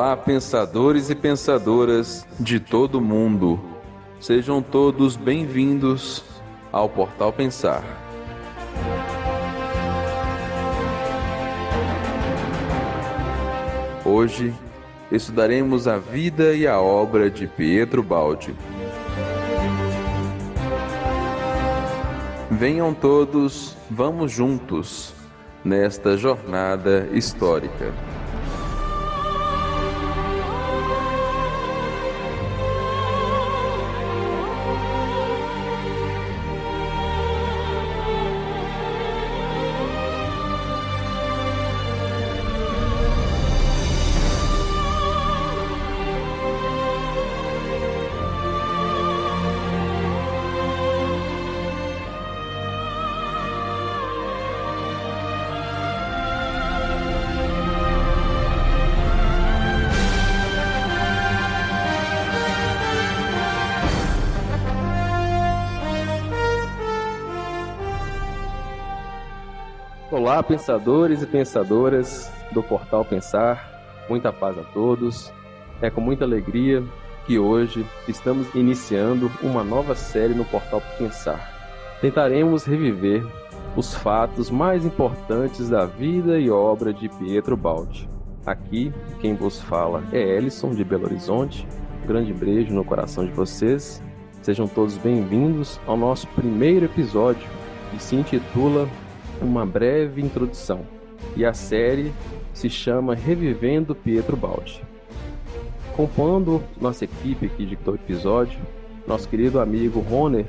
Olá, pensadores e pensadoras de todo o mundo. Sejam todos bem-vindos ao Portal Pensar. Hoje estudaremos a vida e a obra de Pietro Baldi. Venham todos, vamos juntos nesta jornada histórica. Olá, pensadores e pensadoras do Portal Pensar, muita paz a todos. É com muita alegria que hoje estamos iniciando uma nova série no Portal Pensar. Tentaremos reviver os fatos mais importantes da vida e obra de Pietro Baldi. Aqui, quem vos fala é Ellison, de Belo Horizonte. Um grande beijo no coração de vocês. Sejam todos bem-vindos ao nosso primeiro episódio, que se intitula Uma Breve Introdução, e a série se chama Revivendo Pietro Baldi. Compondo nossa equipe aqui de todo episódio, nosso querido amigo Roner,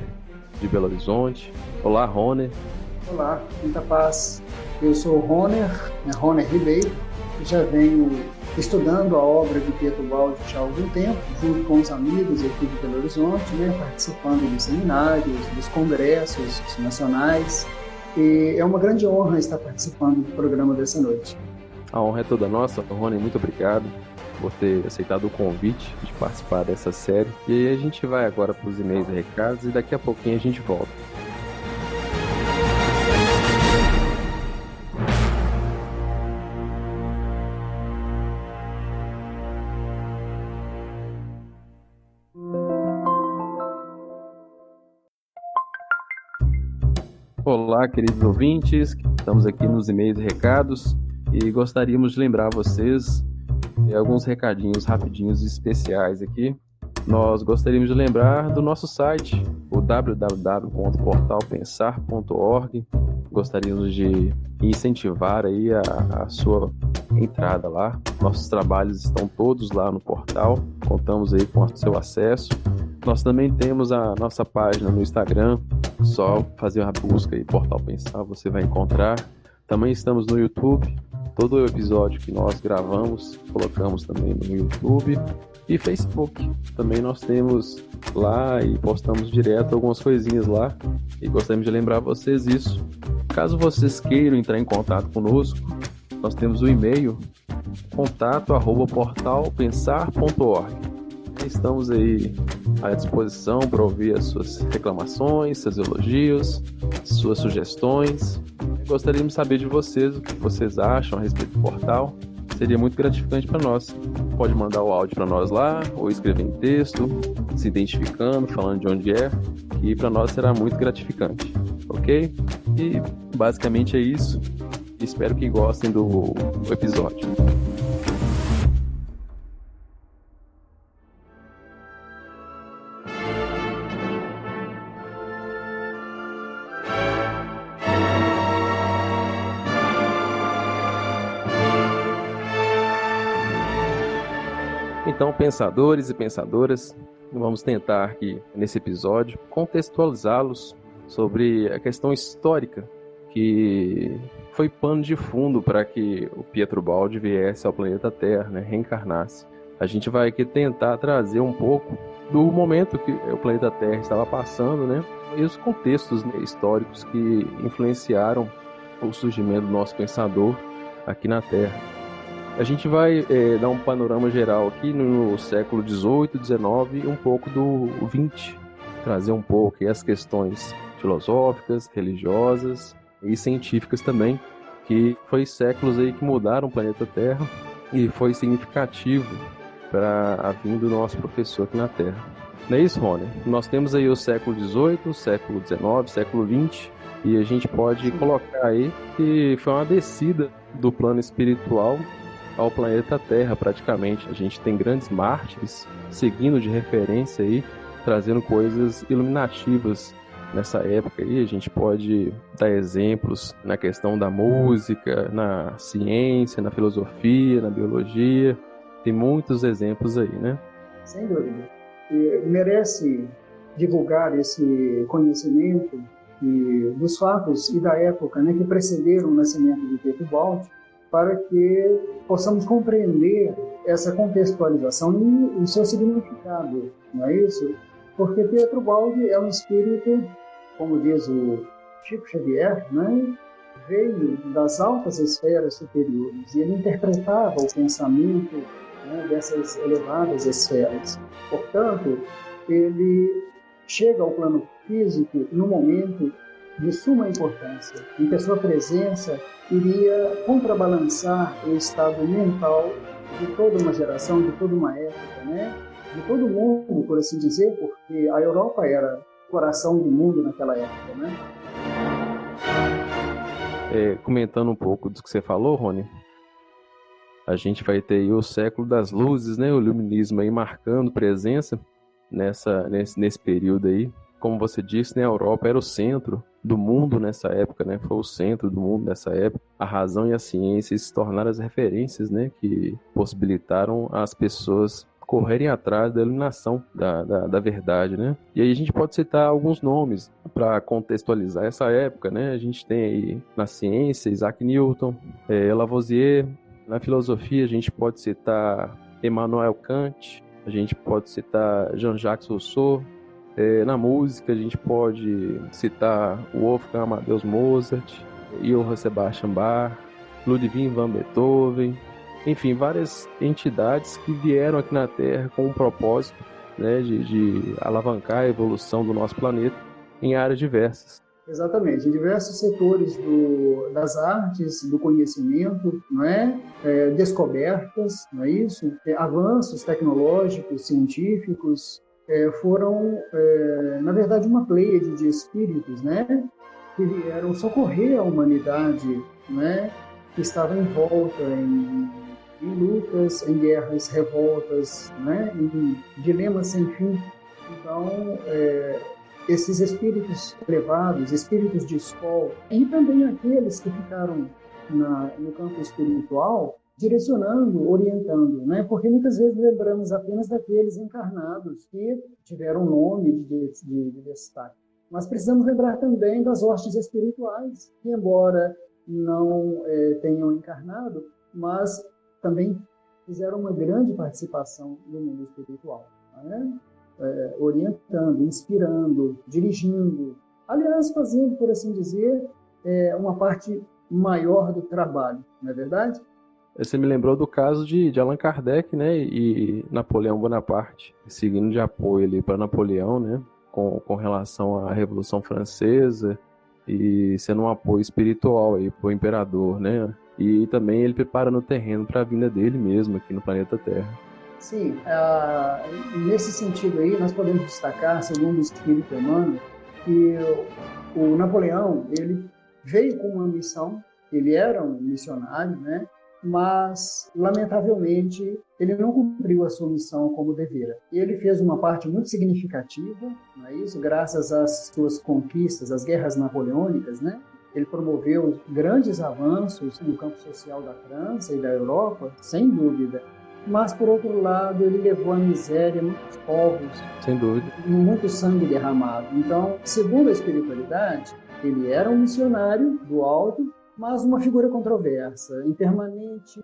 de Belo Horizonte. Olá, Roner. Olá, muita paz. Eu sou o Roner Ribeiro, e já venho estudando a obra de Pietro Baldi já há algum tempo, junto com os amigos aqui de Belo Horizonte, participando dos seminários, dos congressos nacionais. E é uma grande honra estar participando do programa dessa noite. A honra é toda nossa, Rony, muito obrigado por ter aceitado o convite de participar dessa série. E aí a gente vai agora para os e-mails e recados e daqui a pouquinho a gente volta. Olá, queridos ouvintes, estamos aqui nos e-mails e recados e gostaríamos de lembrar vocês alguns recadinhos rapidinhos e especiais aqui. Nós gostaríamos de lembrar do nosso site, o www.portalpensar.org. Gostaríamos de incentivar aí a sua entrada lá. Nossos trabalhos estão todos lá no portal, contamos aí com o seu acesso. Nós também temos a nossa página no Instagram, só fazer uma busca aí, Portal Pensar, você vai encontrar. Também estamos no YouTube, todo o episódio que nós gravamos, colocamos também no YouTube. E Facebook, também nós temos lá e postamos direto algumas coisinhas lá. E gostaríamos de lembrar vocês isso. Caso vocês queiram entrar em contato conosco, nós temos o e-mail contato@portalpensar.org. Estamos aí à disposição para ouvir as suas reclamações, seus elogios, suas sugestões. Gostaríamos de saber de vocês o que vocês acham a respeito do portal. Seria muito gratificante para nós. Pode mandar o áudio para nós lá, ou escrever em texto, se identificando, falando de onde é, que para nós será muito gratificante, ok? E basicamente é isso. Espero que gostem do episódio. Então, pensadores e pensadoras, vamos tentar aqui, nesse episódio, contextualizá-los sobre a questão histórica que foi pano de fundo para que o Pietro Baldi viesse ao planeta Terra, reencarnasse. A gente vai aqui tentar trazer um pouco do momento que o planeta Terra estava passando, e os contextos históricos que influenciaram o surgimento do nosso pensador aqui na Terra. A gente vai dar um panorama geral aqui no século XVIII, XIX e um pouco do XX. Trazer um pouco as questões filosóficas, religiosas e científicas também, que foi séculos aí que mudaram o planeta Terra e foi significativo para a vinda do nosso professor aqui na Terra. Não é isso, Rony? Nós temos aí o século XVIII, o século XIX, século XX, e a gente pode colocar aí que foi uma descida do plano espiritual ao planeta Terra, praticamente. A gente tem grandes mártires seguindo de referência aí, trazendo coisas iluminativas nessa época aí. A gente pode dar exemplos na questão da música, na ciência, na filosofia, na biologia. Tem muitos exemplos aí, né? Sem dúvida. E merece divulgar esse conhecimento dos fatos e da época, né, que precederam o nascimento de Teobaldo, para que possamos compreender essa contextualização e o seu significado, não é isso? Porque Teobaldo é um espírito, como diz o Chico Xavier, né, veio das altas esferas superiores e ele interpretava o pensamento, né, dessas elevadas esferas. Portanto, ele chega ao plano físico no momento de suma importância, em que a sua presença iria contrabalançar o estado mental de toda uma geração, de toda uma época, né? De todo mundo, por assim dizer, porque a Europa era o coração do mundo naquela época, né? Comentando um pouco do que você falou, Rony, a gente vai ter aí o século das luzes, né? O iluminismo aí marcando presença nesse período aí. Como você disse, né, a Europa era o centro do mundo nessa época, né? Foi o centro do mundo nessa época. A razão e a ciência se tornaram as referências, né, que possibilitaram as pessoas correrem atrás da iluminação da verdade, né? E aí a gente pode citar alguns nomes para contextualizar essa época, né? A gente tem aí na ciência Isaac Newton, Lavoisier. Na filosofia a gente pode citar Immanuel Kant, a gente pode citar Jean-Jacques Rousseau. Na música a gente pode citar Wolfgang Amadeus Mozart, Johann Sebastian Bach, Ludwig van Beethoven, enfim, várias entidades que vieram aqui na Terra com um propósito, né, de alavancar a evolução do nosso planeta em áreas diversas. Exatamente, em diversos setores das artes, do conhecimento, não é? Descobertas, não é isso? Avanços tecnológicos, científicos, foram, na verdade, uma pleiade de espíritos, né, que vieram socorrer a humanidade, né, que estava envolta em lutas, em guerras, revoltas, né, em dilemas sem fim. Então, esses espíritos elevados, espíritos de escola, e também aqueles que ficaram no campo espiritual, direcionando, orientando, né? Porque muitas vezes lembramos apenas daqueles encarnados que tiveram nome de destaque. Mas precisamos lembrar também das hostes espirituais, que embora não tenham encarnado, mas também fizeram uma grande participação no mundo espiritual, né? Orientando, inspirando, dirigindo, aliás, fazendo, por assim dizer, uma parte maior do trabalho, não é verdade? Você me lembrou do caso de Allan Kardec, né, e Napoleão Bonaparte, seguindo de apoio ali para Napoleão, né, com relação à Revolução Francesa e sendo um apoio espiritual aí para o imperador, né, e também ele preparando o terreno para a vinda dele mesmo aqui no planeta Terra. Sim, nesse sentido aí nós podemos destacar, segundo o espírito humano, que o Napoleão, ele veio com uma missão, ele era um missionário, né? Mas, lamentavelmente, ele não cumpriu a sua missão como devera. E ele fez uma parte muito significativa, não é isso? Graças às suas conquistas, às guerras napoleônicas, né? Ele promoveu grandes avanços no campo social da França e da Europa, sem dúvida. Mas, por outro lado, ele levou à miséria muitos povos, sem dúvida, muito sangue derramado. Então, segundo a espiritualidade, ele era um missionário do alto, mas uma figura controversa, em permanente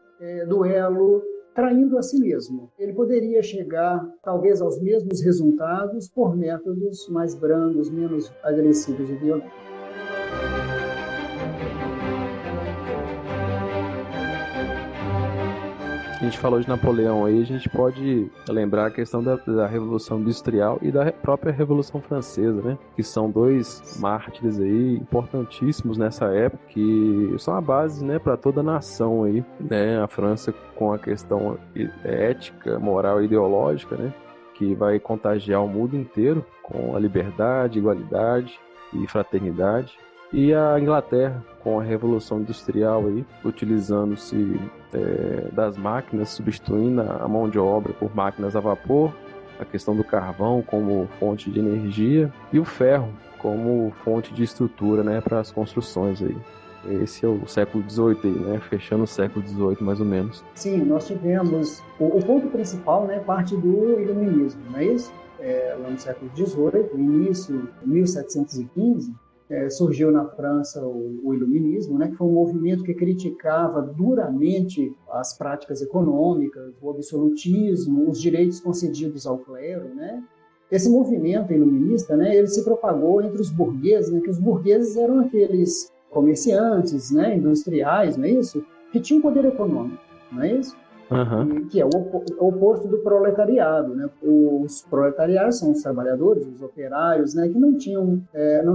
duelo, traindo a si mesmo. Ele poderia chegar, talvez, aos mesmos resultados por métodos mais brandos, menos agressivos e violentos. A gente falou de Napoleão aí, a gente pode lembrar a questão da Revolução Industrial e da própria Revolução Francesa, né? Que são dois mártires aí importantíssimos nessa época, que são a base, né, para toda a nação aí, né? A França com a questão ética, moral e ideológica, né? Que vai contagiar o mundo inteiro com a liberdade, igualdade e fraternidade. E a Inglaterra com a Revolução Industrial aí, utilizando-se das máquinas, substituindo a mão de obra por máquinas a vapor, a questão do carvão como fonte de energia e o ferro como fonte de estrutura, né, para as construções aí. Esse é o século XVIII aí, né, fechando o século XVIII mais ou menos. Sim, nós tivemos o ponto principal, né, parte do iluminismo, não é isso? Lá no século XVIII, no início de 1715, surgiu na França o iluminismo, né, que foi um movimento que criticava duramente as práticas econômicas, o absolutismo, os direitos concedidos ao clero, né? Esse movimento iluminista, né, ele se propagou entre os burgueses, né, que os burgueses eram aqueles comerciantes, né, industriais, não é isso? Que tinham poder econômico, não é isso? Uhum. Que é o oposto do proletariado, né? Os proletariados são os trabalhadores, os operários, né? Que não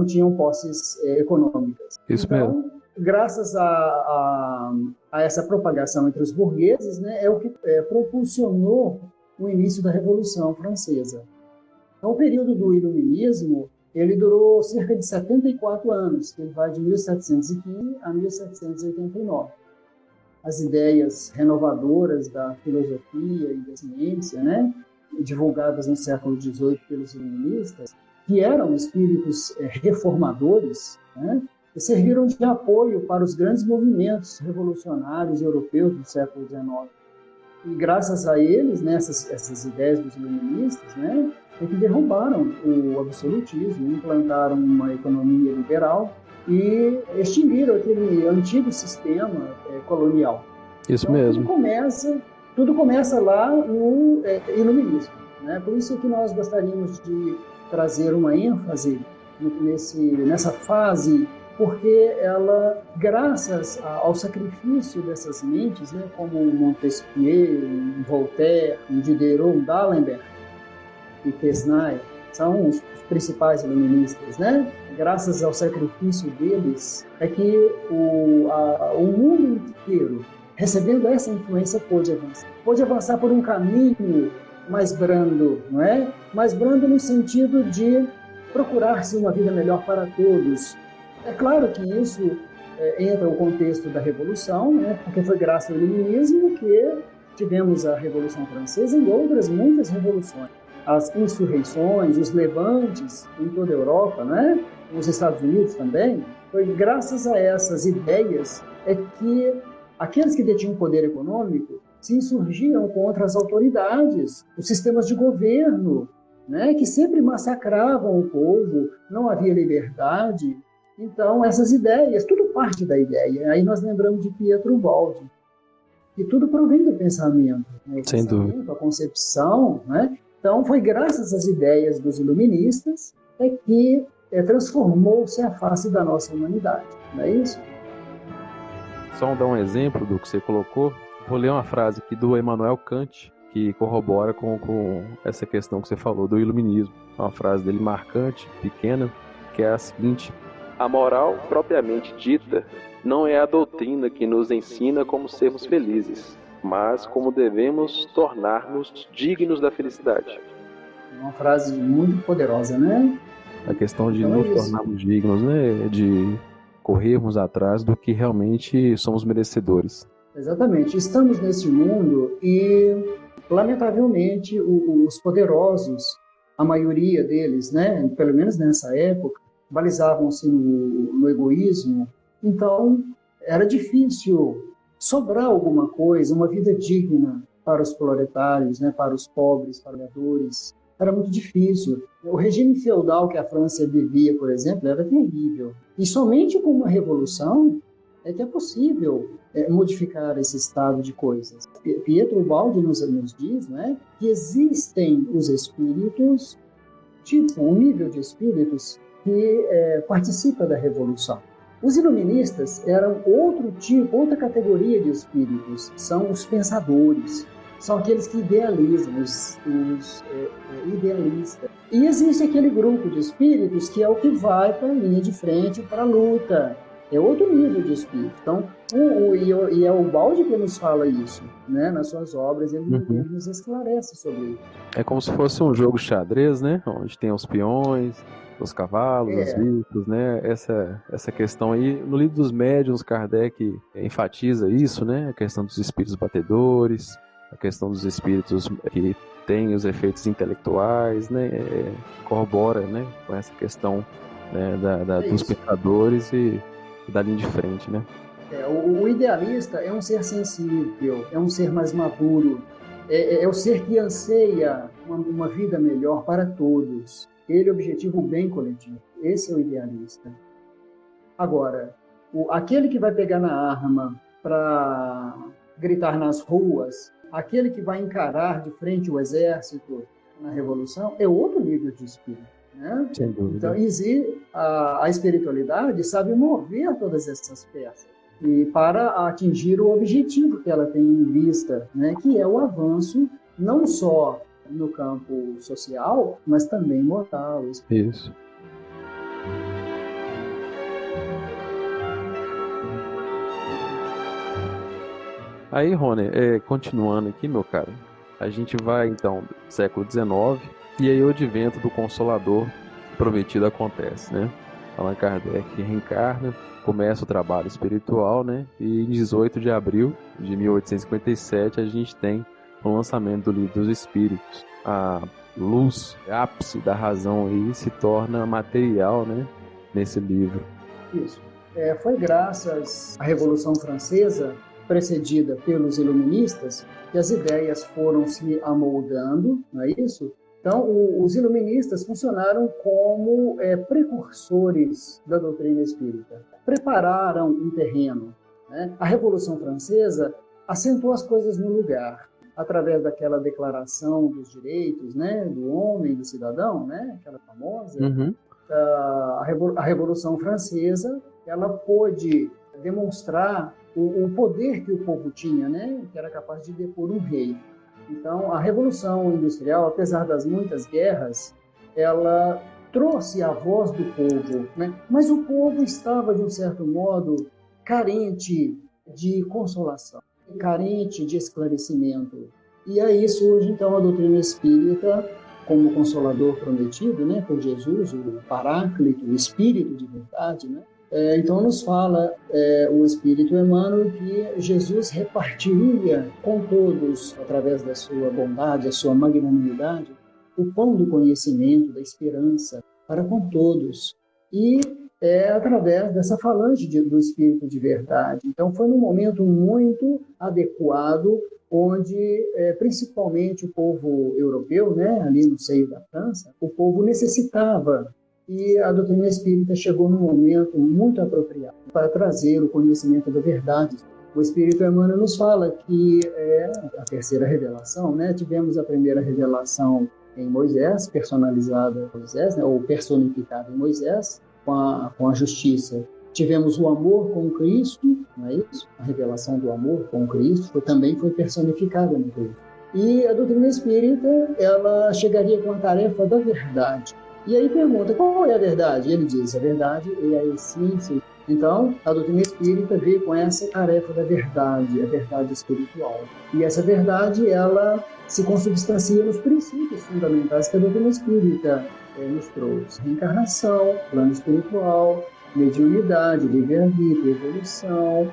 tinham posses econômicas. Isso então, mesmo. Graças a essa propagação entre os burgueses, né? É o que propulsionou o início da Revolução Francesa. Então, o período do Iluminismo ele durou cerca de 74 anos, que ele vai de 1715 a 1789. As ideias renovadoras da filosofia e da ciência, né, divulgadas no século XVIII pelos iluministas, que eram espíritos reformadores, né, serviram de apoio para os grandes movimentos revolucionários europeus do século XIX. E graças a eles, né, essas ideias dos iluministas, né, é que derrubaram o absolutismo, implantaram uma economia liberal e extinguiram aquele antigo sistema colonial. Isso então, mesmo. Tudo começa lá no iluminismo, né? Por isso que nós gostaríamos de trazer uma ênfase nessa fase, porque ela, graças ao sacrifício dessas mentes, né, como Montesquieu, Voltaire, Diderot, D'Alembert e Quesnay, são os principais iluministas, né? Graças ao sacrifício deles, é que o mundo inteiro, recebendo essa influência, pôde avançar. Pôde avançar por um caminho mais brando, não é? Mais brando no sentido de procurar-se uma vida melhor para todos. É claro que isso entra no contexto da Revolução, né? Porque foi graças ao iluminismo que tivemos a Revolução Francesa e outras muitas revoluções. As insurreições, os levantes em toda a Europa, né? Nos Estados Unidos também, foi graças a essas ideias que aqueles que detinham poder econômico se insurgiam contra as autoridades, os sistemas de governo, né? Que sempre massacravam o povo, não havia liberdade. Então, essas ideias, tudo parte da ideia. Aí nós lembramos de Pietro Baldi, que tudo provém do pensamento, né? O Sem pensamento, dúvida. a concepção, né? Então, foi graças às ideias dos iluministas que transformou-se a face da nossa humanidade, não é isso? Só dar um exemplo do que você colocou, vou ler uma frase aqui do Immanuel Kant, que corrobora com essa questão que você falou do iluminismo. Uma frase dele marcante, pequena, que é a seguinte: a moral propriamente dita não é a doutrina que nos ensina como sermos felizes, mas como devemos tornar-nos dignos da felicidade. Uma frase muito poderosa, né? A questão de Então, nos tornarmos dignos, né? De corrermos atrás do que realmente somos merecedores. Exatamente. Estamos nesse mundo e, lamentavelmente, os poderosos, a maioria deles, né? Pelo menos nessa época, balizavam-se no egoísmo. Então, era difícil sobrar alguma coisa, uma vida digna para os proletários, né, para os pobres, trabalhadores. Era muito difícil. O regime feudal que a França vivia, por exemplo, era terrível. E somente com uma revolução é que é possível modificar esse estado de coisas. Pietro Baldi nos diz, né, que existem os espíritos, tipo um nível de espíritos que participa da revolução. Os iluministas eram outro tipo, outra categoria de espíritos, são os pensadores, são aqueles que idealizam, os idealistas. E existe aquele grupo de espíritos que é o que vai para a linha de frente, para a luta. É outro nível de espírito. Então, e é o Baldi que nos fala isso, né? Nas suas obras, ele nos esclarece sobre isso. É como se fosse um jogo xadrez, né? Onde tem os peões, os cavalos, os bichos, né? Essa questão aí, no livro dos médiuns, Kardec enfatiza isso, né? A questão dos espíritos batedores, a questão dos espíritos que têm os efeitos intelectuais, né? Corrobora, né? Com essa questão, né? Dos pensadores e da linha de frente, né? O idealista é um ser sensível, é um ser mais maduro, é o ser que anseia uma vida melhor para todos. Ele objetiva o bem coletivo. Esse é o idealista. Agora, aquele que vai pegar na arma para gritar nas ruas, aquele que vai encarar de frente o exército na Revolução, é outro nível de espírito. Né? Sem dúvida. Então, a espiritualidade sabe mover todas essas peças e para atingir o objetivo que ela tem em vista, né? Que é o avanço não só no campo social, mas também moral. Isso. Aí, Rony, continuando aqui, meu caro, a gente vai, então, do século XIX, e aí o advento do Consolador prometido acontece, né? Allan Kardec reencarna, começa o trabalho espiritual, né? E em 18 de abril de 1857 a gente tem o lançamento do Livro dos Espíritos. A luz, ápice da razão aí se torna material, né? Nesse livro. Isso. Foi graças à Revolução Francesa, precedida pelos iluministas, que as ideias foram se amoldando, não é isso? Então, os iluministas funcionaram como precursores da doutrina espírita. Prepararam um terreno. Né? A Revolução Francesa assentou as coisas no lugar, através daquela declaração dos direitos, né, do homem, do cidadão, né, aquela famosa. A Revolução Francesa, ela pôde demonstrar o poder que o povo tinha, né, que era capaz de depor um rei. Então, a Revolução Industrial, apesar das muitas guerras, ela trouxe a voz do povo, né? Mas o povo estava, de um certo modo, carente de consolação, carente de esclarecimento. E aí surge, então, a doutrina espírita como consolador prometido, né, por Jesus, o Paráclito, o Espírito de verdade, né? Então nos fala o Espírito Emmanuel que Jesus repartiria com todos, através da sua bondade, a sua magnanimidade, o pão do conhecimento, da esperança, para com todos. E através dessa falange do Espírito de verdade. Então foi num momento muito adequado, onde principalmente o povo europeu, né, ali no seio da França, o povo necessitava. E a doutrina espírita chegou num momento muito apropriado para trazer o conhecimento da verdade. O Espírito Emmanuel nos fala que é a terceira revelação, né? Tivemos a primeira revelação em Moisés, personalizada em Moisés, né? Ou personificada em Moisés, com a justiça. Tivemos o amor com Cristo, não é isso? A revelação do amor com Cristo também foi personificada no Cristo. E a doutrina espírita, ela chegaria com a tarefa da verdade. E aí pergunta, qual é a verdade? Ele diz, a verdade é a essência. Então, a doutrina espírita veio com essa tarefa da verdade, a verdade espiritual. E essa verdade, ela se consubstancia nos princípios fundamentais que a doutrina espírita nos trouxe. Reencarnação, plano espiritual, mediunidade, livre-arbítrio, evolução,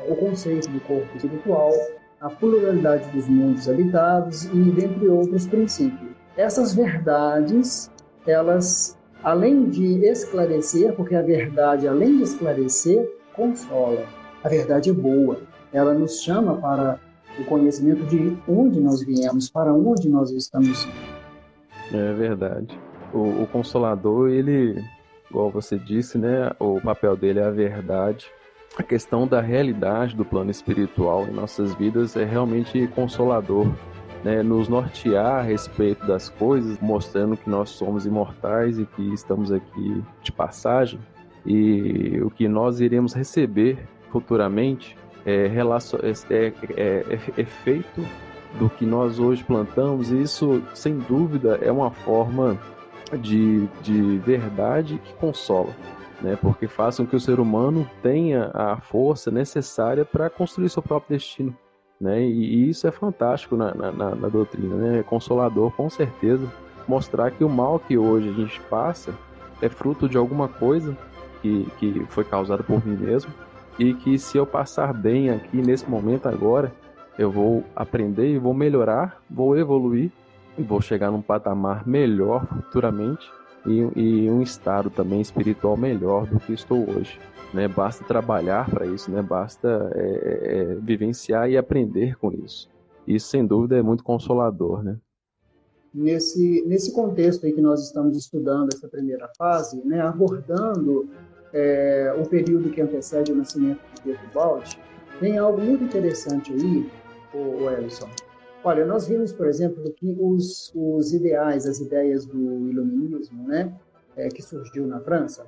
o conceito do corpo espiritual, a pluralidade dos mundos habitados e dentre outros princípios. Essas verdades, elas, além de esclarecer, porque a verdade, além de esclarecer, consola. A verdade é boa. Ela nos chama para o conhecimento de onde nós viemos, para onde nós estamos indo. É verdade. O Consolador, ele, igual você disse, né, o papel dele é a verdade. A questão da realidade do plano espiritual em nossas vidas é realmente consolador. Né, nos nortear a respeito das coisas, mostrando que nós somos imortais e que estamos aqui de passagem. e o que nós iremos receber futuramente é feito do que nós hoje plantamos, e isso, sem dúvida, é uma forma de verdade que consola, né? Porque faz com que o ser humano tenha a força necessária para construir seu próprio destino, né? E isso é fantástico na doutrina, né? É consolador, com certeza, mostrar que o mal que hoje a gente passa é fruto de alguma coisa que foi causada por mim mesmo, e que se eu passar bem aqui nesse momento agora, eu vou aprender e vou melhorar, vou evoluir, e vou chegar num patamar melhor futuramente, e um estado também espiritual melhor do que estou hoje, né? Basta trabalhar para isso, né? Basta vivenciar e aprender com isso. Isso, sem dúvida, é muito consolador, né? Nesse contexto aí que nós estamos estudando essa primeira fase, né, abordando o período que antecede o nascimento de Teobaldi, tem algo muito interessante aí, o Ellison. Olha, nós vimos, por exemplo, que os ideais, as ideias do iluminismo, né, que surgiu na França,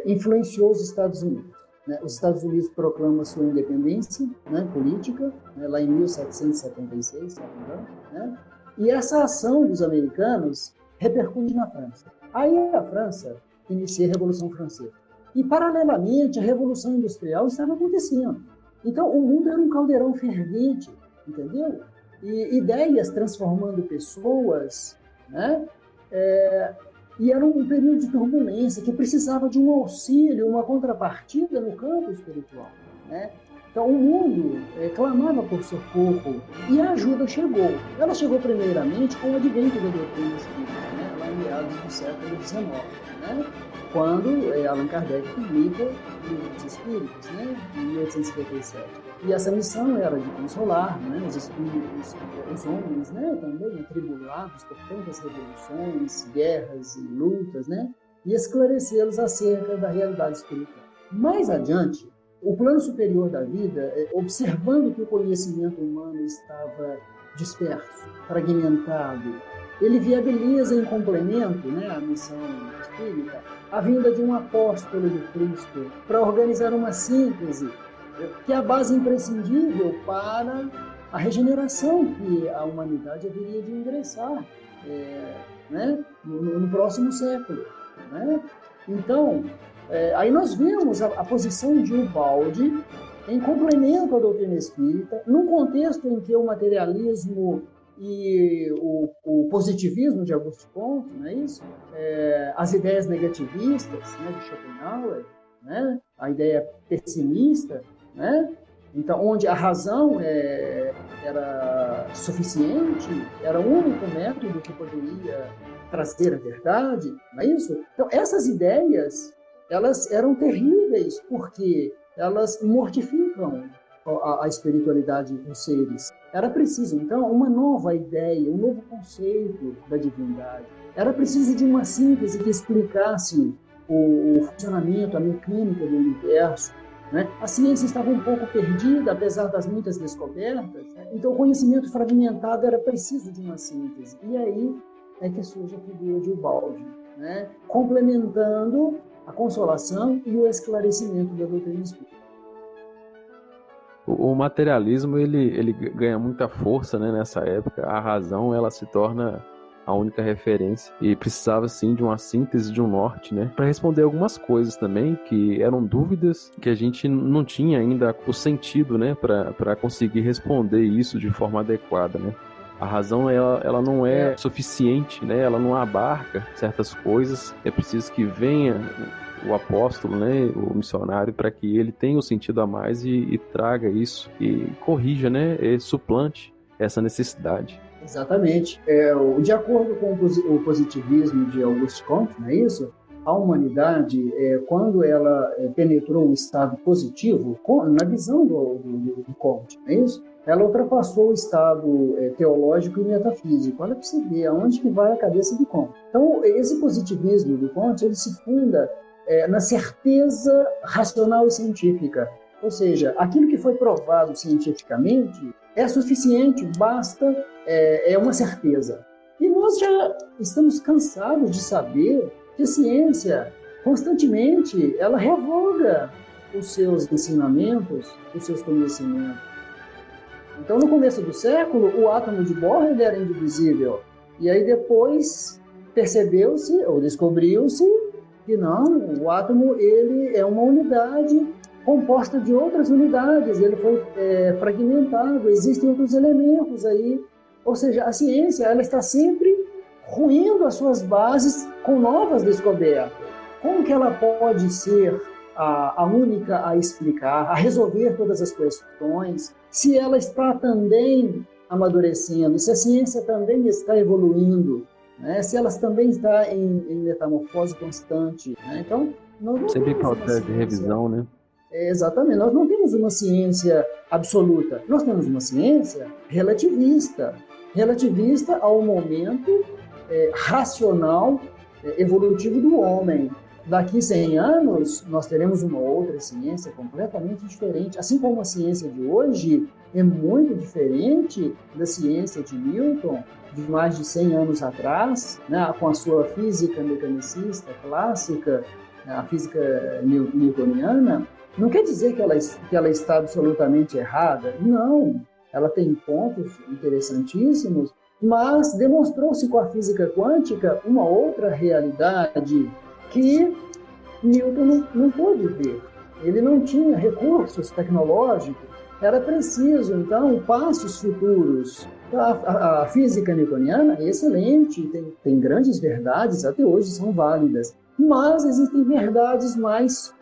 influenciou os Estados Unidos. Né? Os Estados Unidos proclamam sua independência, né, política, né, lá em 1776, se não me engano, né? E essa ação dos americanos repercute na França. Aí a França inicia a Revolução Francesa. E, paralelamente, a Revolução Industrial estava acontecendo. Então, o mundo era um caldeirão fervente, entendeu? E ideias transformando pessoas, né? E era um período de turbulência que precisava de um auxílio, uma contrapartida no campo espiritual, né? Então, o mundo clamava por socorro e a ajuda chegou. Ela chegou primeiramente com o advento da doutrina espírita, né? Lá em meados do século XIX, né? Quando Allan Kardec publica o Livro dos Espíritos, né? Em 1857. E essa missão era de consolar, né? Os espíritos, os homens, né? Também atribulados por tantas revoluções, guerras e lutas, né? E esclarecê-los acerca da realidade espiritual. Mais adiante, o plano superior da vida, observando que o conhecimento humano estava disperso, fragmentado, ele viabiliza em complemento, né, à missão espírita, a vinda de um apóstolo de Cristo para organizar uma síntese, que é a base imprescindível para a regeneração que a humanidade haveria de ingressar né, no próximo século. Né? Então, aí nós vemos a posição de Ubaldi em complemento à doutrina espírita, num contexto em que o materialismo e o positivismo de Auguste Comte, não é isso? As ideias negativistas, né, de Schopenhauer, né, a ideia pessimista, né? Então, onde a razão era suficiente, era o único método que poderia trazer a verdade, não é isso? Então, essas ideias, elas eram terríveis, porque elas mortificam a espiritualidade dos seres. Era preciso, então, uma nova ideia, um novo conceito da divindade. Era preciso de uma síntese que explicasse o funcionamento, a mecânica do universo. Né? A ciência estava um pouco perdida, apesar das muitas descobertas. Né? Então, o conhecimento fragmentado era preciso de uma síntese. E aí é que surge a figura de Ubaldi, né? Complementando a consolação e o esclarecimento da doutrina espírita. O materialismo ele ganha muita força, né, nessa época. A razão ela se torna a única referência e precisava sim de uma síntese, de um norte, né, para responder algumas coisas também que eram dúvidas que a gente não tinha ainda o sentido, né, para conseguir responder isso de forma adequada, né. A razão ela não é suficiente, né, ela não abarca certas coisas. É preciso que venha o apóstolo, né, o missionário, para que ele tenha um sentido a mais e traga isso e corrija, né, e suplante essa necessidade. Exatamente. De acordo com o positivismo de Auguste Comte, não é isso? A humanidade, quando ela penetrou o estado positivo, na visão do Comte, não é isso? Ela ultrapassou o estado teológico e metafísico. Olha para você ver aonde que vai a cabeça de Comte. Então, esse positivismo do Comte, ele se funda na certeza racional e científica. Ou seja, aquilo que foi provado cientificamente é suficiente, basta, é uma certeza. E nós já estamos cansados de saber que a ciência constantemente, ela revoga os seus ensinamentos, os seus conhecimentos. Então, no começo do século, o átomo de Bohr ele era indivisível. E aí depois percebeu-se, ou descobriu-se, que não, o átomo ele é uma unidade composta de outras unidades, ele foi fragmentado, existem outros elementos aí. Ou seja, a ciência ela está sempre ruindo as suas bases com novas descobertas. Como que ela pode ser a única a explicar, a resolver todas as questões, se ela está também amadurecendo, se a ciência também está evoluindo, né? Se ela também está em metamorfose constante, né? Então, nós não sempre em temos processo de revisão, né? Exatamente, nós não temos uma ciência absoluta, nós temos uma ciência relativista, relativista ao momento racional, evolutivo do homem. Daqui 100 anos, nós teremos uma outra ciência completamente diferente, assim como a ciência de hoje é muito diferente da ciência de Newton, de mais de 100 anos atrás, né, com a sua física mecanicista clássica, a física newtoniana. Não quer dizer que ela está absolutamente errada, não. Ela tem pontos interessantíssimos, mas demonstrou-se com a física quântica uma outra realidade que Newton não pôde ver. Ele não tinha recursos tecnológicos, era preciso, então, passos futuros. A física newtoniana é excelente, tem grandes verdades, até hoje são válidas, mas existem verdades mais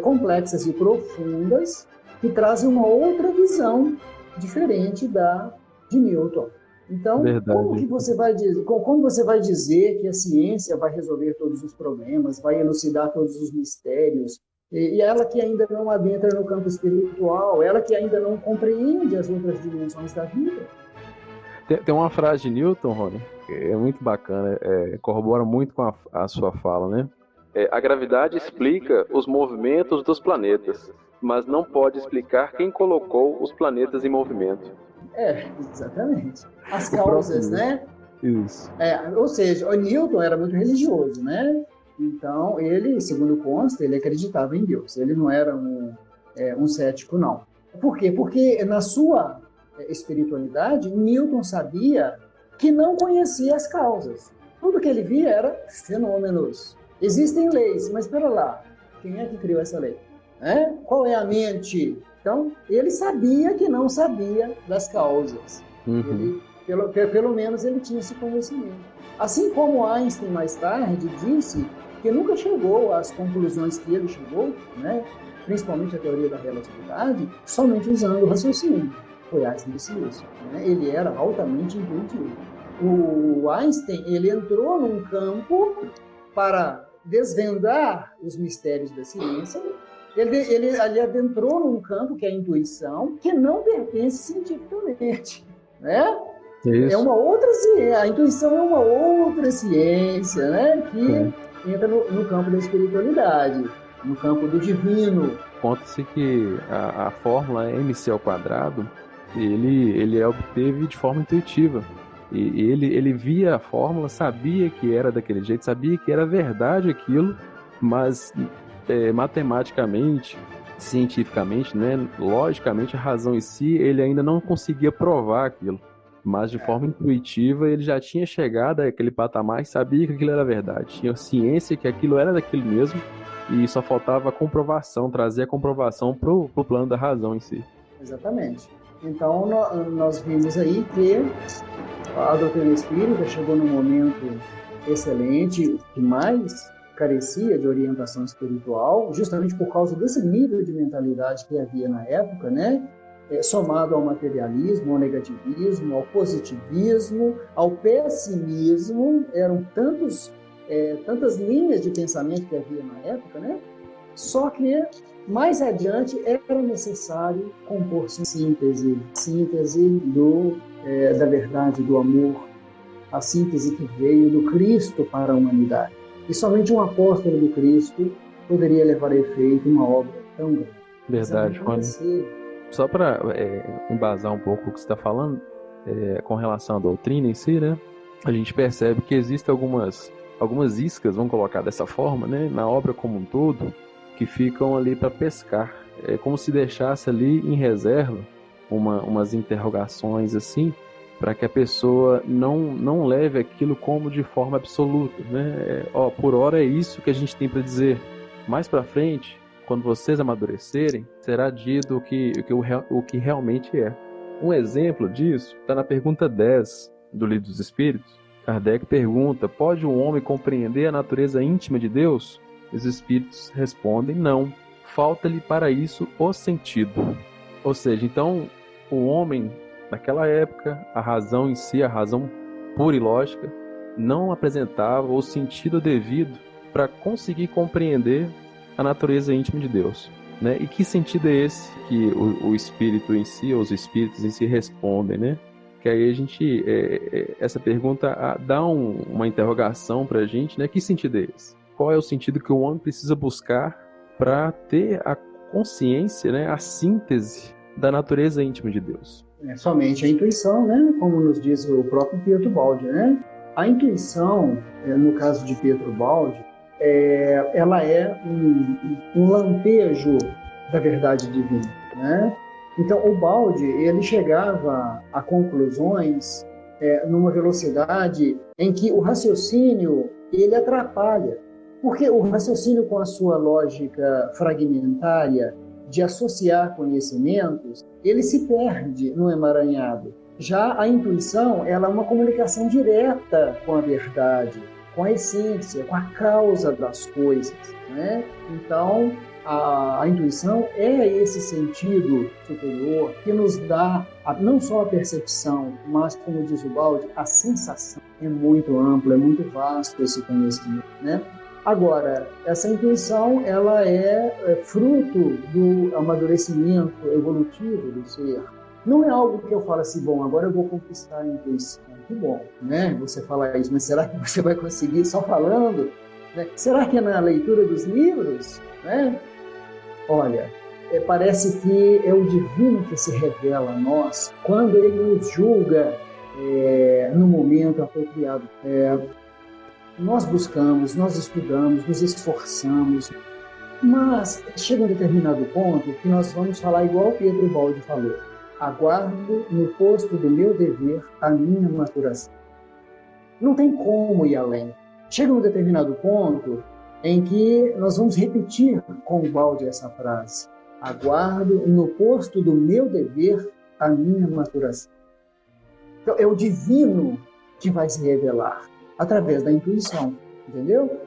complexas e profundas que trazem uma outra visão diferente da de Newton. Então, como você vai dizer que a ciência vai resolver todos os problemas, vai elucidar todos os mistérios, e ela que ainda não adentra no campo espiritual, ela que ainda não compreende as outras dimensões da vida? Tem uma frase de Newton, Rony, que é muito bacana, corrobora muito com a sua fala, né? A gravidade explica os movimentos dos planetas, mas não pode explicar quem colocou os planetas em movimento. Exatamente. As causas, né? Isso. Ou seja, o Newton era muito religioso, né? Então, ele, segundo consta, ele acreditava em Deus. Ele não era um cético, não. Por quê? Porque na sua espiritualidade, Newton sabia que não conhecia as causas. Tudo que ele via era fenômenos. Existem leis, mas espera lá, quem é que criou essa lei? Qual é a mente? Então, ele sabia que não sabia das causas. Uhum. Pelo menos ele tinha esse conhecimento. Assim como Einstein, mais tarde, disse que nunca chegou às conclusões que ele chegou, né? Principalmente a teoria da relatividade, somente usando o raciocínio. Foi Einstein que disse isso. Né? Ele era altamente intuitivo. O Einstein, ele entrou num campo para desvendar os mistérios da ciência. Ele adentrou num campo que é a intuição, que não pertence cientificamente, né? Isso. É uma outra ciência. A intuição é uma outra ciência, né? Que entra no campo da espiritualidade, no campo do divino. Conta-se que a fórmula mc², ele obteve de forma intuitiva. E ele via a fórmula, sabia que era daquele jeito, sabia que era verdade aquilo, mas matematicamente, cientificamente, né, logicamente, a razão em si, ele ainda não conseguia provar aquilo. Mas de forma intuitiva, ele já tinha chegado àquele patamar e sabia que aquilo era verdade. Tinha ciência que aquilo era daquilo mesmo e só faltava a comprovação, trazer a comprovação para o plano da razão em si. Exatamente. Então, nós vimos aí que a doutrina espírita chegou num momento excelente, que mais carecia de orientação espiritual, justamente por causa desse nível de mentalidade que havia na época, né? Somado ao materialismo, ao negativismo, ao positivismo, ao pessimismo. Eram tantas linhas de pensamento que havia na época, né? Só que mais adiante era necessário compor síntese da verdade, do amor, a síntese que veio do Cristo para a humanidade. E somente um apóstolo do Cristo poderia levar a efeito uma obra tão grande. Verdade, Rony. Só para embasar um pouco o que você está falando, com relação à doutrina em si, né? A gente percebe que existem algumas algumas iscas, vamos colocar dessa forma, né, na obra como um todo, que ficam ali para pescar. É como se deixasse ali em reserva umas interrogações assim, para que a pessoa não leve aquilo como de forma absoluta, né? Por hora é isso que a gente tem para dizer. Mais para frente, quando vocês amadurecerem, será dito o que realmente é. Um exemplo disso está na pergunta 10 do Livro dos Espíritos. Kardec pergunta: pode o homem compreender a natureza íntima de Deus? Os espíritos respondem: não. Falta-lhe para isso o sentido. Ou seja, então, o homem, naquela época, a razão em si, a razão pura e lógica, não apresentava o sentido devido para conseguir compreender a natureza íntima de Deus, né? E que sentido é esse que o espírito em si, ou os espíritos em si respondem, né? Que aí a gente, essa pergunta dá uma interrogação para a gente, né? Que sentido é esse? Qual é o sentido que o homem precisa buscar para ter a consciência, né? A síntese da natureza íntima de Deus? É somente a intuição, né? Como nos diz o próprio Pietro Baldi, né? A intuição, no caso de Pietro Baldi, ela é um lampejo da verdade divina, né? Então, o Baldi, ele chegava a conclusões numa velocidade em que o raciocínio, ele atrapalha. Porque o raciocínio, com a sua lógica fragmentária de associar conhecimentos, ele se perde no emaranhado. Já a intuição, ela é uma comunicação direta com a verdade, com a essência, com a causa das coisas, né? Então, a intuição é esse sentido superior que nos dá não só a percepção, mas, como diz o Baldi, a sensação. É muito amplo, é muito vasto esse conhecimento, né? Agora, essa intuição, ela é fruto do amadurecimento evolutivo do ser. Não é algo que eu falo assim, bom, agora eu vou conquistar a intuição. Que bom, né? Você falar isso, mas será que você vai conseguir só falando? Né? Será que é na leitura dos livros? Né? Olha, parece que é o divino que se revela a nós quando ele nos julga no momento apropriado. Nós buscamos, nós estudamos, nos esforçamos, mas chega um determinado ponto que nós vamos falar igual o Pietro Baldi falou: aguardo no posto do meu dever a minha maturação. Não tem como ir além. Chega um determinado ponto em que nós vamos repetir com o Baldi essa frase: aguardo no posto do meu dever a minha maturação. Então, é o divino que vai se revelar através da intuição, entendeu?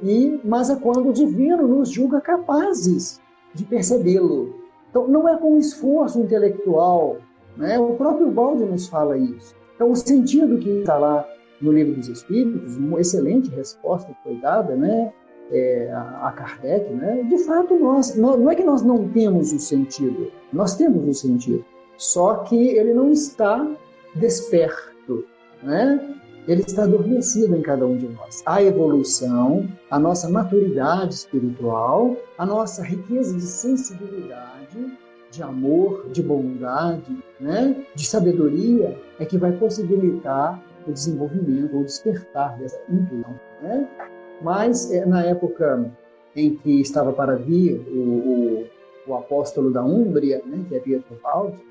Mas é quando o divino nos julga capazes de percebê-lo. Então, não é com esforço intelectual, né? O próprio Baldi nos fala isso. Então, o sentido que está lá no Livro dos Espíritos, uma excelente resposta que foi dada, né? A Kardec, né? De fato, não é que nós não temos o sentido, nós temos o sentido, só que ele não está desperto, né? Ele está adormecido em cada um de nós. A evolução, a nossa maturidade espiritual, a nossa riqueza de sensibilidade, de amor, de bondade, né? De sabedoria, é que vai possibilitar o desenvolvimento, o despertar dessa intuição, né? Mas, na época em que estava para vir o apóstolo da Úmbria, né, que é Pietro Baldi,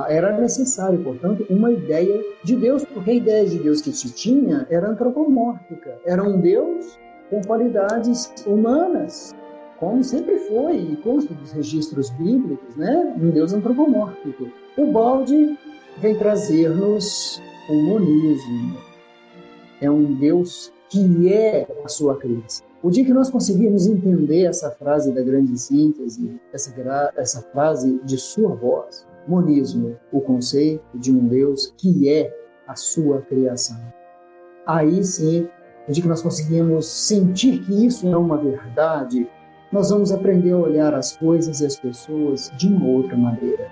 era necessário, portanto, uma ideia de Deus, porque a ideia de Deus que se tinha era antropomórfica. Era um Deus com qualidades humanas, como sempre foi, e consta dos registros bíblicos, né? Um Deus antropomórfico. O Baldi vem trazer-nos o monismo. É um Deus que é a sua criação. O dia que nós conseguirmos entender essa frase da grande síntese, essa frase de sua voz, monismo, o conceito de um Deus que é a sua criação. Aí sim, no dia que nós conseguimos sentir que isso é uma verdade, nós vamos aprender a olhar as coisas e as pessoas de uma outra maneira.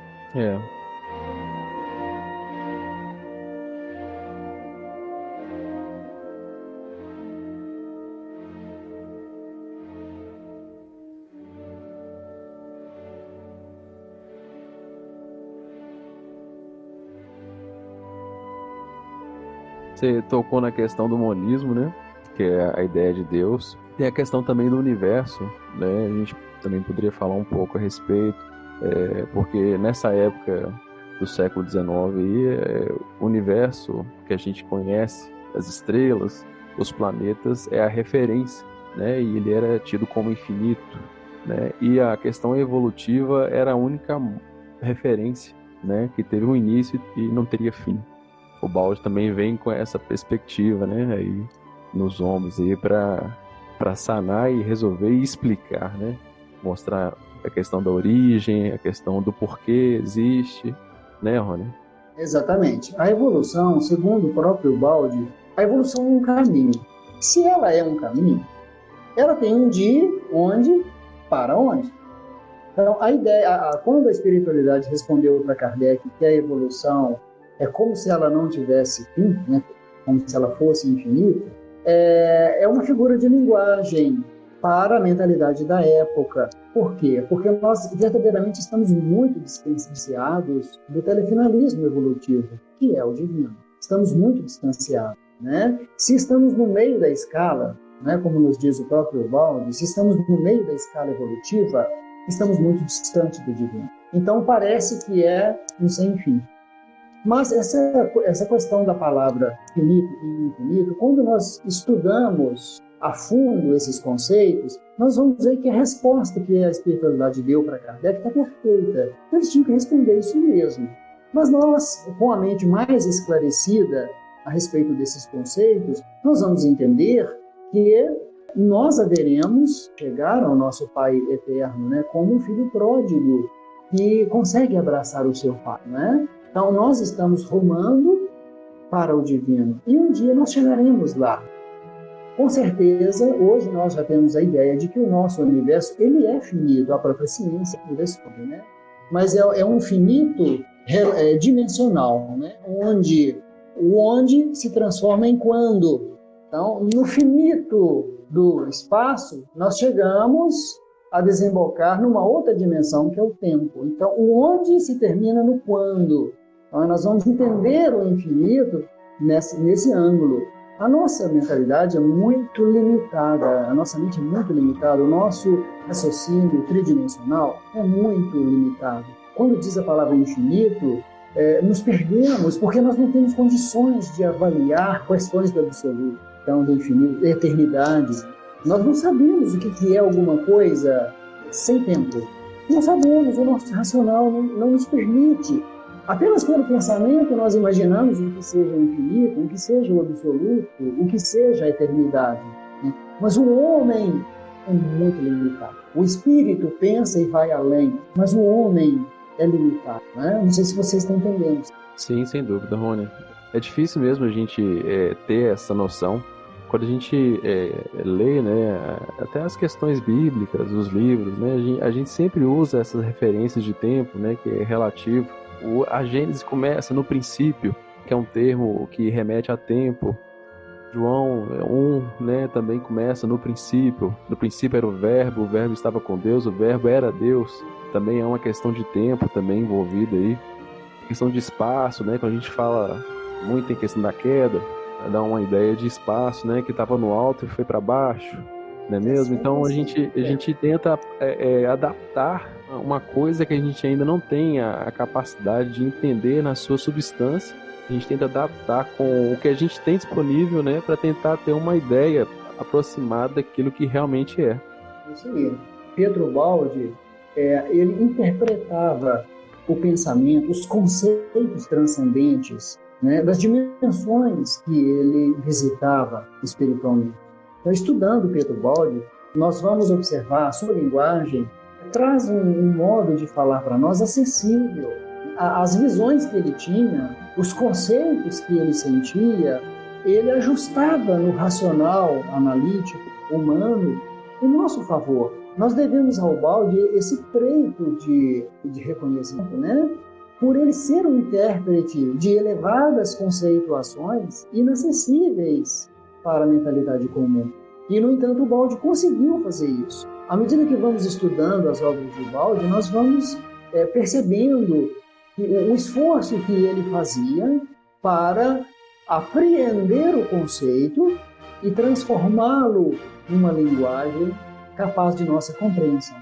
Você tocou na questão do monismo, né? que é a ideia de Deus. Tem a questão também do universo, né? A gente também poderia falar um pouco a respeito, porque nessa época do século XIX, o universo que a gente conhece, as estrelas, os planetas, é a referência, né? E ele era tido como infinito, né? E a questão evolutiva era a única referência, né? Que teve um início e não teria fim. O Balde também vem com essa perspectiva, né? Aí nos ombros aí para sanar e resolver e explicar, né? Mostrar a questão da origem, a questão do porquê existe, né, Rony? Exatamente. A evolução, segundo o próprio Balde, a evolução é um caminho. Se ela é um caminho, ela tem um de onde para onde. Então, a ideia, quando a espiritualidade respondeu para Kardec que a evolução é como se ela não tivesse fim, né? Como se ela fosse infinita, é uma figura de linguagem para a mentalidade da época. Por quê? Porque nós verdadeiramente estamos muito distanciados do telefinalismo evolutivo, que é o divino. Estamos muito distanciados, né? Se estamos no meio da escala, né, como nos diz o próprio Balde, se estamos no meio da escala evolutiva, estamos muito distantes do divino. Então parece que é um sem fim. Mas essa questão da palavra finito e infinito, quando nós estudamos a fundo esses conceitos, nós vamos ver que a resposta que a espiritualidade deu para Kardec está perfeita. Eles tinham que responder isso mesmo. Mas nós, com a mente mais esclarecida a respeito desses conceitos, nós vamos entender que nós haveremos chegar ao nosso Pai eterno, né, como um filho pródigo que consegue abraçar o seu pai, né? Então nós estamos rumando para o divino e um dia nós chegaremos lá. Com certeza, hoje nós já temos a ideia de que o nosso universo ele é finito, a própria ciência responde, né? Mas é um finito dimensional, né? Onde se transforma em quando. Então, no finito do espaço, nós chegamos a desembocar numa outra dimensão, que é o tempo. Então, o onde se termina no quando. Então, nós vamos entender o infinito nesse ângulo. A nossa mentalidade é muito limitada, a nossa mente é muito limitada, o nosso raciocínio tridimensional é muito limitado. Quando diz a palavra infinito, nos perdemos, porque nós não temos condições de avaliar questões do absoluto, então, do infinito, da eternidade. Nós não sabemos o que é alguma coisa sem tempo. Não sabemos, o nosso racional não nos permite. Apenas pelo pensamento nós imaginamos o que seja o infinito, o que seja o absoluto, o que seja a eternidade. Né? Mas o homem é muito limitado. O espírito pensa e vai além, mas o homem é limitado. Né? Não sei se vocês estão entendendo. Sim, sem dúvida, Rony. É difícil mesmo a gente ter essa noção. Quando a gente lê, né, até as questões bíblicas, os livros, né, a gente sempre usa essas referências de tempo, né, que é relativo. A Gênesis começa no princípio, que é um termo que remete a tempo. João 1, né, também começa no princípio. No princípio era o verbo estava com Deus, o verbo era Deus. Também é uma questão de tempo também envolvida aí. Questão de espaço, né, quando a gente fala muito em questão da queda, dá uma ideia de espaço, né, que estava no alto e foi para baixo, não é mesmo? Então a gente tenta adaptar uma coisa que a gente ainda não tem a capacidade de entender na sua substância. A gente tenta adaptar com o que a gente tem disponível, né, para tentar ter uma ideia aproximada daquilo que realmente é. Isso aí. Pietro Baldi, ele interpretava o pensamento, os conceitos transcendentes, né, das dimensões que ele visitava espiritualmente. Então, estudando Pietro Baldi, nós vamos observar a sua linguagem traz um modo de falar para nós acessível. As visões que ele tinha, os conceitos que ele sentia, ele ajustava no racional analítico humano em nosso favor. Nós devemos ao Baldi esse treino de reconhecimento, né? Por ele ser um intérprete de elevadas conceituações inacessíveis para a mentalidade comum. E, no entanto, o Baldi conseguiu fazer isso. À medida que vamos estudando as obras de Baldi, nós vamos percebendo o esforço que ele fazia para apreender o conceito e transformá-lo numa linguagem capaz de nossa compreensão.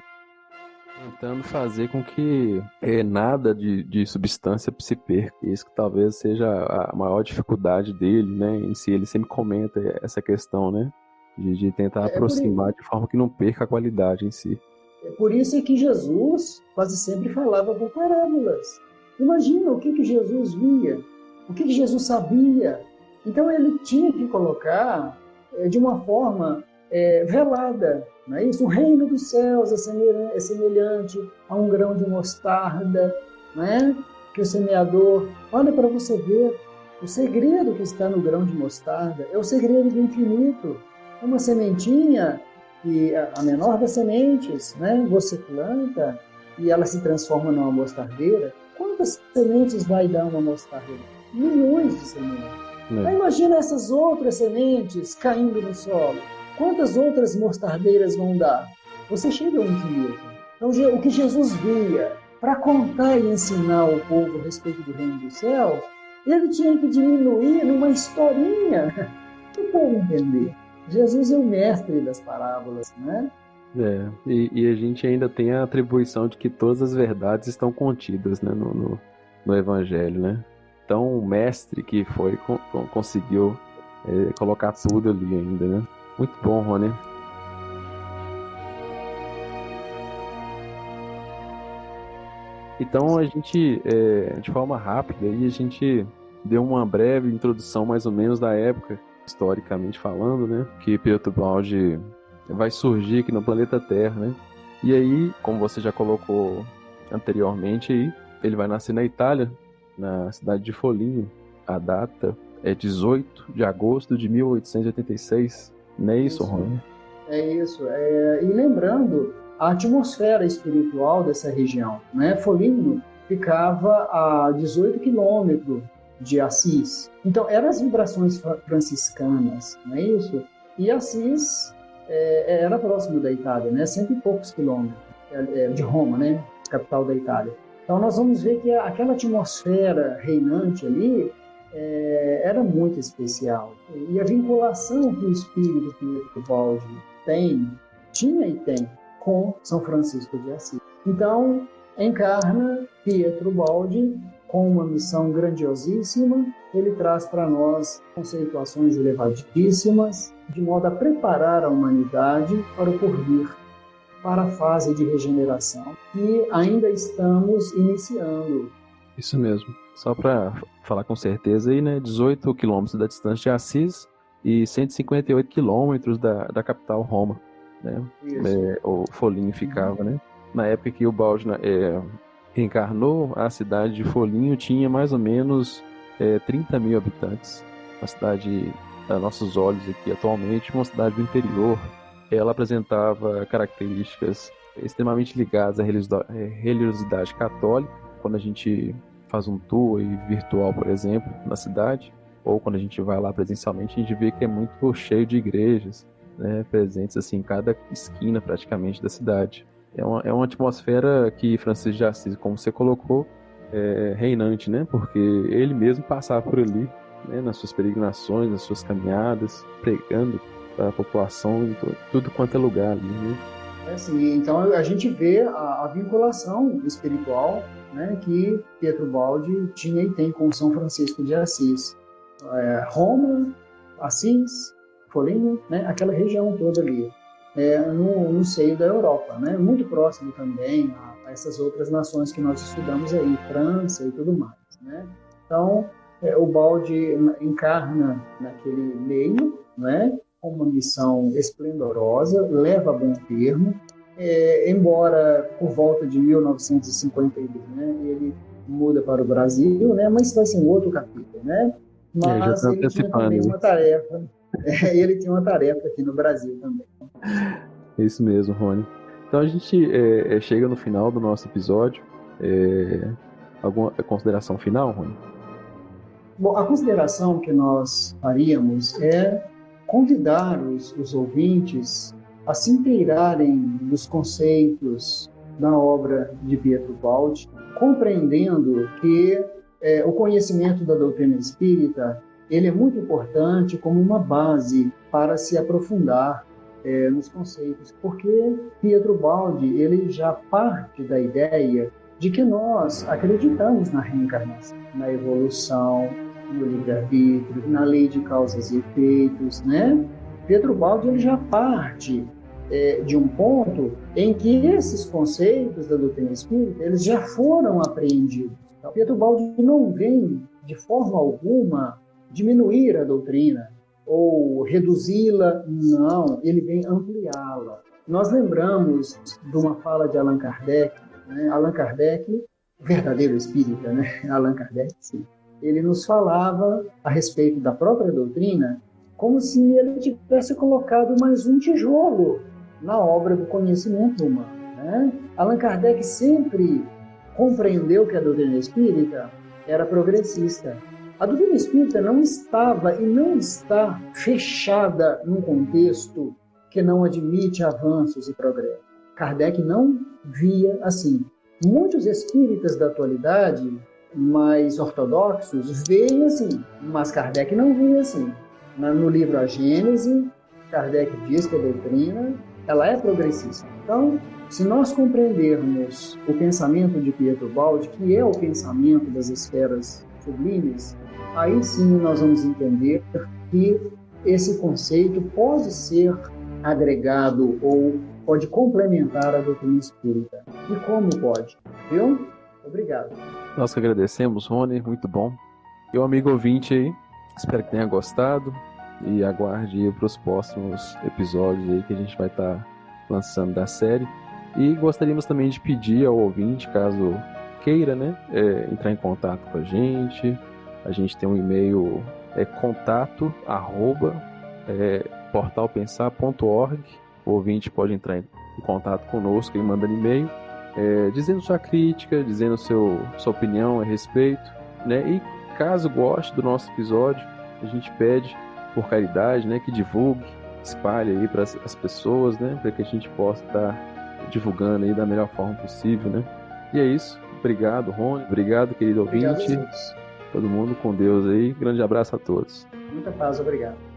Tentando fazer com que nada de substância se perca. Isso que talvez seja a maior dificuldade dele, né? Em si, ele sempre comenta essa questão, né? De tentar aproximar de forma que não perca a qualidade em si. É por isso que Jesus quase sempre falava por parábolas. Imagina o que Jesus via, o que Jesus sabia. Então ele tinha que colocar de uma forma velada, não é isso? O reino dos céus é semelhante a um grão de mostarda, não é? Que o semeador, olha para você ver, o segredo que está no grão de mostarda é o segredo do infinito. É uma sementinha, e a menor das sementes, né? Você planta e ela se transforma numa mostardeira. Quantas sementes vai dar uma mostardeira? Milhões de sementes. Aí imagina essas outras sementes caindo no solo. Quantas outras mostardeiras vão dar? Você chega ao infinito. Então, o que Jesus via para contar e ensinar o povo a respeito do reino dos céus, ele tinha que diminuir numa historinha para o povo entender. Jesus é o mestre das parábolas, né? E a gente ainda tem a atribuição de que todas as verdades estão contidas, né, no Evangelho, né? Então, o mestre que foi conseguiu colocar tudo ali ainda, né? Muito bom, Rony. Então, a gente, de forma rápida, a gente deu uma breve introdução mais ou menos da época, historicamente falando, né? Que Pietrobaldi vai surgir aqui no planeta Terra, né? E aí, como você já colocou anteriormente aí, ele vai nascer na Itália, na cidade de Foligno. A data é 18 de agosto de 1886. Não é isso, Rony? É isso. E lembrando a atmosfera espiritual dessa região, né? Foligno ficava a 18 quilômetros de Assis. Então, eram as vibrações franciscanas, não é isso? E Assis era próximo da Itália, né? 100 e poucos quilômetros de Roma, né? Capital da Itália. Então, nós vamos ver que aquela atmosfera reinante ali era muito especial. E a vinculação que o espírito Pietrobaldi tinha e tem com São Francisco de Assis. Então, encarna Pietrobaldi com uma missão grandiosíssima. Ele traz para nós conceituações elevadíssimas, de modo a preparar a humanidade para o porvir, para a fase de regeneração, que ainda estamos iniciando. Isso mesmo. Só para falar com certeza aí, né? 18 quilômetros da distância de Assis e 158 quilômetros da capital Roma, né? O Foligno ficava, né? Na época que o Baldi encarnou, a cidade de Foligno tinha mais ou menos 30 mil habitantes. A cidade, a nossos olhos aqui atualmente, uma cidade do interior. Ela apresentava características extremamente ligadas à religiosidade católica. Quando a gente faz um tour virtual, por exemplo, na cidade, ou quando a gente vai lá presencialmente, a gente vê que é muito cheio de igrejas, né, presentes assim, em cada esquina praticamente da cidade. É uma atmosfera que Francisco de Assis, como você colocou, é reinante, né? Porque ele mesmo passava por ali, né, nas suas peregrinações, nas suas caminhadas, pregando para a população em tudo quanto é lugar ali, né? Então a gente vê a vinculação espiritual, né, que Pietrobaldi tinha e tem com São Francisco de Assis. Roma, Assis, Foligno, né, aquela região toda ali. No seio da Europa, né? Muito próximo também a essas outras nações que nós estudamos aí, França e tudo mais, né? Então, o Baldi encarna naquele meio, né? Com uma missão esplendorosa, leva a bom termo, embora por volta de 1952, né? Ele muda para o Brasil, né? Mas vai ser um outro capítulo, né? Mas ele tinha também uma tarefa. Ele tinha uma tarefa aqui no Brasil também. É isso mesmo, Rony. Então a gente chega no final do nosso episódio. Alguma consideração final, Rony? Bom, a consideração que nós faríamos é convidar os ouvintes a se inteirarem dos conceitos da obra de Pietrobaldi, compreendendo que o conhecimento da doutrina espírita ele é muito importante como uma base para se aprofundar nos conceitos, porque Pietro Baldi ele já parte da ideia de que nós acreditamos na reencarnação, na evolução, no livre-arbítrio, na lei de causas e efeitos, né? Pietro Baldi ele já parte de um ponto em que esses conceitos da doutrina espírita eles já foram apreendidos. Então, Pietro Baldi não vem de forma alguma diminuir a doutrina ou reduzi-la, não, ele vem ampliá-la. Nós lembramos de uma fala de Allan Kardec, né? Allan Kardec, verdadeiro espírita, né? Allan Kardec, sim. Ele nos falava a respeito da própria doutrina como se ele tivesse colocado mais um tijolo na obra do conhecimento humano, né? Allan Kardec sempre compreendeu que a doutrina espírita era progressista. A doutrina espírita não estava e não está fechada num contexto que não admite avanços e progresso. Kardec não via assim. Muitos espíritas da atualidade, mais ortodoxos, veem assim, mas Kardec não via assim. No livro A Gênese, Kardec diz que a doutrina ela é progressista. Então, se nós compreendermos o pensamento de Pietro Baldi, que é o pensamento das esferas sublimes, aí sim nós vamos entender que esse conceito pode ser agregado ou pode complementar a doutrina espírita. E como pode? Viu? Obrigado. Nós que agradecemos, Rony, muito bom. E o amigo ouvinte aí, espero que tenha gostado e aguarde para os próximos episódios aí que a gente vai estar lançando da série. E gostaríamos também de pedir ao ouvinte, caso queira, né, entrar em contato com a gente. A gente tem um e-mail, contato@portalpensar.org. O ouvinte pode entrar em contato conosco e mandando e-mail, dizendo sua crítica, dizendo sua opinião a respeito, né? E caso goste do nosso episódio, a gente pede por caridade, né, que divulgue, espalhe aí para as pessoas, né, para que a gente possa estar divulgando aí da melhor forma possível, né? E é isso. Obrigado, Rony. Obrigado, querido ouvinte. Obrigado a todos. Todo mundo com Deus aí. Grande abraço a todos. Muita paz, obrigado.